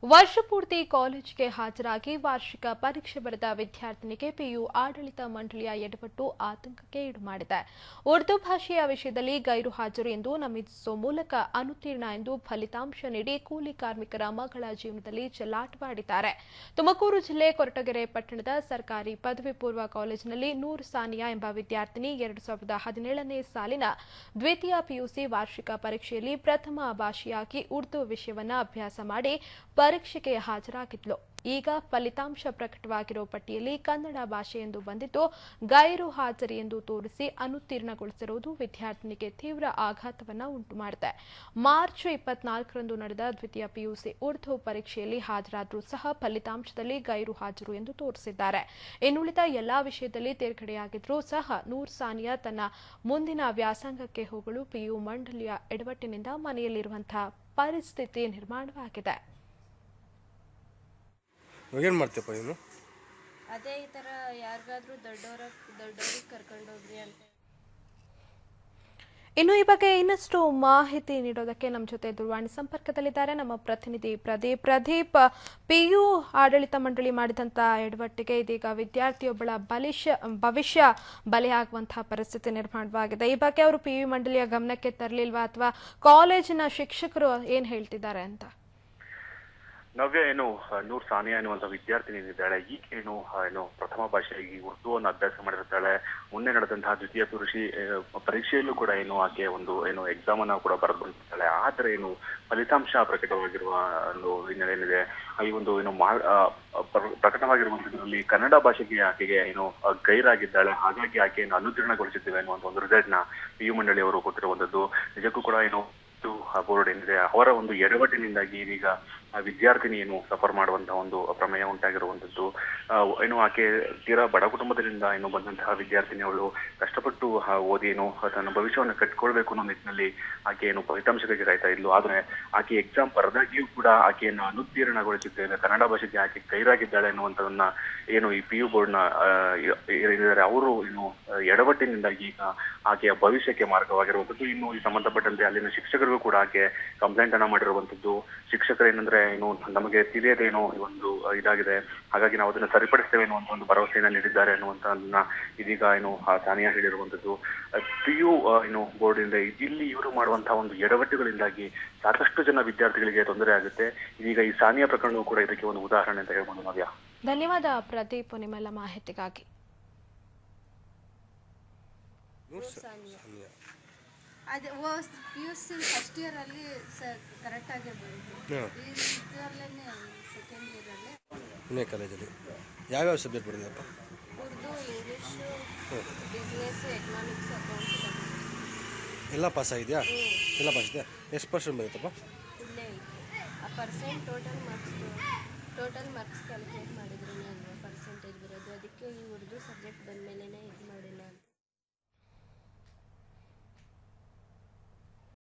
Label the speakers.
Speaker 1: ವರ್ಷಪೂರ್ತಿ ಕಾಲೇಜಿಗೆ ಹಾಜರಾಗಿ ವಾರ್ಷಿಕ ಪರೀಕ್ಷೆ ಬರೆದ ವಿದ್ಯಾರ್ಥಿನಿಗೆ ಪಿಯು ಆಡಳಿತ ಮಂಡಳಿಯ ಎಡವಟ್ಟು ಆತಂಕಕ್ಕೆ ಈಡು ಮಾಡಿದೆ. ಉರ್ದು ಭಾಷೆಯ ವಿಷಯದಲ್ಲಿ ಗೈರು ಹಾಜರು ಎಂದು ನಮೂದಿಸುವ ಮೂಲಕ ಅನುತ್ತೀರ್ಣ ಎಂದು ಫಲಿತಾಂಶ ನೀಡಿ ಕೂಲಿ ಕಾರ್ಮಿಕರ ಮಗಳ ಜೀವನದಲ್ಲಿ ಚೆಲ್ಲಾಟವಾಡಿದ್ದಾರೆ. ತುಮಕೂರು ಜಿಲ್ಲೆ ಕೊರಟಗೆರೆ ಪಟ್ಟಣದ ಸರ್ಕಾರಿ ಪದವಿ ಪೂರ್ವ ಕಾಲೇಜಿನಲ್ಲಿ ನೂರ್ ಸಾನಿಯಾ ಎಂಬ ವಿದ್ಯಾರ್ಥಿನಿ 2017ನೇ ಸಾಲಿನ ದ್ವಿತೀಯ ಪಿಯುಸಿ ವಾರ್ಷಿಕ ಪರೀಕ್ಷೆಯಲ್ಲಿ ಪ್ರಥಮ ಭಾಷೆಯಾಗಿ ಉರ್ದು ವಿಷಯವನ್ನು ಅಭ್ಯಾಸ ಮಾಡಿ ಪರೀಕ್ಷೆಗೆ ಹಾಜರಾಗಿದ್ಲು. ಈಗ ಫಲಿತಾಂಶ ಪ್ರಕಟವಾಗಿರೋ ಪಟ್ಟಿಯಲ್ಲಿ ಕನ್ನಡ ಭಾಷೆ ಎಂದು ಬಂದಿದ್ದು ಗೈರು ಹಾಜರಿ ಎಂದು ತೋರಿಸಿ ಅನುತ್ತೀರ್ಣಗೊಳಿಸಿರುವುದು ವಿದ್ಯಾರ್ಥಿನಿಗೆ ತೀವ್ರ ಆಘಾತವನ್ನು ಉಂಟುಮಾಡಿದೆ. ಮಾರ್ಚ್ 24ರಂದು ನಡೆದ ದ್ವಿತೀಯ ಪಿಯುಸಿ ಉರ್ದು ಪರೀಕ್ಷೆಯಲ್ಲಿ ಹಾಜರಾದರೂ ಸಹ ಫಲಿತಾಂಶದಲ್ಲಿ ಗೈರು ಹಾಜರು ಎಂದು ತೋರಿಸಿದ್ದಾರೆ. ಇನ್ನುಳಿದ ಎಲ್ಲಾ ವಿಷಯದಲ್ಲಿ ತೇರ್ಗಡೆಯಾಗಿದ್ರೂ ಸಹ ನೂರ್ ಸಾನಿಯಾ ತನ್ನ ಮುಂದಿನ ವ್ಯಾಸಂಗಕ್ಕೆ ಹೋಗಲು ಪಿಯು ಮಂಡಳಿಯ ಎಡವಟ್ಟಿನಿಂದ ಮನೆಯಲ್ಲಿರುವಂತಹ ಪರಿಸ್ಥಿತಿ ನಿರ್ಮಾಣವಾಗಿದೆ.
Speaker 2: ಏನು ಮಾಡ್ತೀಯಪ್ಪ ನೀನು?
Speaker 3: ಅದೇ ಈ ಥರ ಯಾರಿಗಾದ್ರೂ ದೊಡ್ಡವ್ರಿಗೆ ಕರ್ಕೊಂಡು ಹೋಗ್ರಿ ಅಂತ.
Speaker 1: ಇನ್ನು ಈ ಬಗ್ಗೆ ಇನ್ನಷ್ಟು ಮಾಹಿತಿ ನೀಡೋದಕ್ಕೆ ನಮ್ಮ ಜೊತೆ ದೂರವಾಣಿ ಸಂಪರ್ಕದಲ್ಲಿದ್ದಾರೆ ನಮ್ಮ ಪ್ರತಿನಿಧಿ ಪ್ರದೀಪ್. ಪಿಯು ಆಡಳಿತ ಮಂಡಳಿ ಮಾಡಿದಂತಹ ಎಡವಟ್ಟಿಗೆ ಇದೀಗ ವಿದ್ಯಾರ್ಥಿಯೊಬ್ಬಳ ಭವಿಷ್ಯ ಬಲಿಯಾಗುವಂತಹ ಪರಿಸ್ಥಿತಿ ನಿರ್ಮಾಣವಾಗಿದೆ. ಈ ಬಗ್ಗೆ ಅವರು ಪಿಯು ಮಂಡಳಿಯ ಗಮನಕ್ಕೆ ತರಲಿಲ್ವಾ ಅಥವಾ ಕಾಲೇಜಿನ ಶಿಕ್ಷಕರು ಏನ್ ಹೇಳ್ತಿದ್ದಾರೆ ಅಂತ?
Speaker 4: ನವ್ಯ ನೂರ್ ಸಾನಿಯಾ ಎನ್ನುವಂತ ವಿದ್ಯಾರ್ಥಿನಿ ಇದ್ದಾಳೆ. ಈಗೇನು ಪ್ರಥಮ ಭಾಷೆಯಾಗಿ ಉರ್ದುವನ್ನು ಅಭ್ಯಾಸ ಮಾಡಿರ್ತಾಳೆ. ಮೊನ್ನೆ ನಡೆದಂತಹ ದ್ವಿತೀಯ ಪಿಯುಸಿ ಪರೀಕ್ಷೆಯಲ್ಲೂ ಕೂಡ ಆಕೆ ಒಂದು ಎಕ್ಸಾಮ್ ಅನ್ನ ಕೂಡ ಬರೆದು ಬಂದಿರ್ತಾಳೆ. ಆದ್ರೆ ಫಲಿತಾಂಶ ಪ್ರಕಟವಾಗಿರುವ ಒಂದು ಹಿನ್ನೆಲೆ ಏನಿದೆ, ಈ ಒಂದು ಪ್ರಕಟವಾಗಿರುವಂತದ್ರಲ್ಲಿ ಕನ್ನಡ ಭಾಷೆಗೆ ಆಕೆಗೆ ಗೈರಾಗಿದ್ದಾಳೆ. ಹಾಗಾಗಿ ಆಕೆಯನ್ನು ಅನುತ್ತೀರ್ಣಗೊಳಿಸಿದ್ದೇವೆ ಅನ್ನುವಂತ ಒಂದು ರಿಸಲ್ಟ್ ನ ಪಿಯು ಮಂಡಳಿ ಅವರು ಕೊಟ್ಟಿರುವಂತದ್ದು. ನಿಜಕ್ಕೂ ಕೂಡ ಬೋರ್ಡ್ ಏನಿದೆ ಅವರ ಒಂದು ಎಡವಟ್ಟಿನಿಂದಾಗಿ ಇದೀಗ ವಿದ್ಯಾರ್ಥಿನಿ ಸಫರ್ ಮಾಡುವಂತಹ ಒಂದು ಪ್ರಮೇಯ ಉಂಟಾಗಿರುವಂತದ್ದು. ಆಕೆ ತೀರಾ ಬಡ ಕುಟುಂಬದಿಂದ ಬಂದಂತಹ ವಿದ್ಯಾರ್ಥಿನಿ. ಅವಳು ಕಷ್ಟಪಟ್ಟು ಓದಿ ತನ್ನ ಭವಿಷ್ಯವನ್ನು ಕಟ್ಕೊಳ್ಬೇಕು ಅನ್ನೋ ನಿಟ್ಟಿನಲ್ಲಿ ಆಕೆ ಫಲಿತಾಂಶಕ್ಕೆ ಕಾಯ್ತಾ ಇದ್ಲು. ಆದ್ರೆ ಆಕೆ ಎಕ್ಸಾಮ್ ಬರೆದಾಗಿಯೂ ಕೂಡ ಆಕೆಯನ್ನು ಅನುತ್ತೀರ್ಣಗೊಳಿಸಿದ್ದೇವೆ, ಕನ್ನಡ ಭಾಷೆಗೆ ಆಕೆ ಗೈರಾಗಿದ್ದಾಳೆ ಅನ್ನುವಂಥದನ್ನ ಈ ಪಿಯು ಬೋರ್ಡ್ ನ ಏನಿದ್ದಾರೆ ಅವರು ಎಡವಟ್ಟಿನಿಂದಾಗಿ ಈಗ ಆಕೆಯ ಭವಿಷ್ಯಕ್ಕೆ ಮಾರ್ಗವಾಗಿರುವಂತದ್ದು. ಇನ್ನು ಈ ಸಂಬಂಧಪಟ್ಟಂತೆ ಅಲ್ಲಿನ ಶಿಕ್ಷಕರಿಗೂ ಕೂಡ ಆಕೆ ಕಂಪ್ಲೇಂಟ್ ಅನ್ನ ಮಾಡಿರುವಂತದ್ದು. ಶಿಕ್ಷಕರು ಏನಂದ್ರೆ ನಮಗೆ ತಿಳಿಯದೇನೋ ಒಂದು ಇದಾಗಿದೆ, ಹಾಗಾಗಿ ನಾವು ಅದನ್ನ ಸರಿಪಡಿಸ್ತೇವೆ ಅನ್ನುವಂತ ಒಂದು ಭರವಸೆಯನ್ನ ನೀಡಿದ್ದಾರೆ ಅನ್ನುವಂತದನ್ನ ಇದೀಗ ಸಾನಿಯಾ ಹೇಳಿರುವಂತದ್ದು. ಪಿಯು ಬೋರ್ಡ್ ಇಂದ ಇಲ್ಲಿ ಇವರು ಮಾಡುವಂತಹ ಒಂದು ಎಡವಟ್ಟುಗಳಿಂದಾಗಿ ಸಾಕಷ್ಟು ಜನ ವಿದ್ಯಾರ್ಥಿಗಳಿಗೆ ತೊಂದರೆ ಆಗುತ್ತೆ. ಇದೀಗ ಈ ಸಾನಿಯಾ ಪ್ರಕರಣವೂ ಕೂಡ ಇದಕ್ಕೆ ಒಂದು ಉದಾಹರಣೆ ಅಂತ ಹೇಳ್ಬೋದು. ನವ್ಯ,
Speaker 1: ಧನ್ಯವಾದ ಪ್ರದೀಪ್ ನಿಮ್ಮೆಲ್ಲ ಮಾಹಿತಿಗಾಗಿ.
Speaker 3: ಅದು ಪಿಯುಸಿ ಫಸ್ಟ್ ಇಯರ್ ಅಲ್ಲಿ ಕರೆಕ್ಟ್ ಆಗಿ ಬಂತು. ಇದರಲ್ಲೇನೆ ಸೆಕೆಂಡ್ ಇಯರ್ ಅಲ್ಲಿ
Speaker 2: ಪುಣೆ ಕಾಲೇಜಲ್ಲಿ ಯಾವ್ಯಾವ ಸಬ್ಜೆಕ್ಟ್ ಬರೆದಿದ್ದಪ್ಪ?
Speaker 3: Urdu, English, business, economics, accounts
Speaker 2: ಎಲ್ಲ ಪಾಸ್ ಆಗಿದೆಯಾ? ಎಲ್ಲ ಪಾಸ್ ಇದೆಯಾ? ಎಷ್ಟು ಪರ್ಸೆಂಟ್ ಬಂದಿತ್ತಪ್ಪ?
Speaker 3: ಇಲ್ಲೇ ಆ ಪರ್ಸೆಂಟ್ ಟೋಟಲ್ ಮಾರ್ಕ್ಸ್ ಕ್ಯಾಲ್ಕುಲೇಟ್ ಮಾಡಿದ್ರೆ ಪರ್ಸೆಂಟೇಜ್ ಬರೋದು. ಅದಕ್ಕೆ ಈ ಉರ್ದು ಸಬ್ಜೆಕ್ಟ್ ಬಂದಮೇಲೆ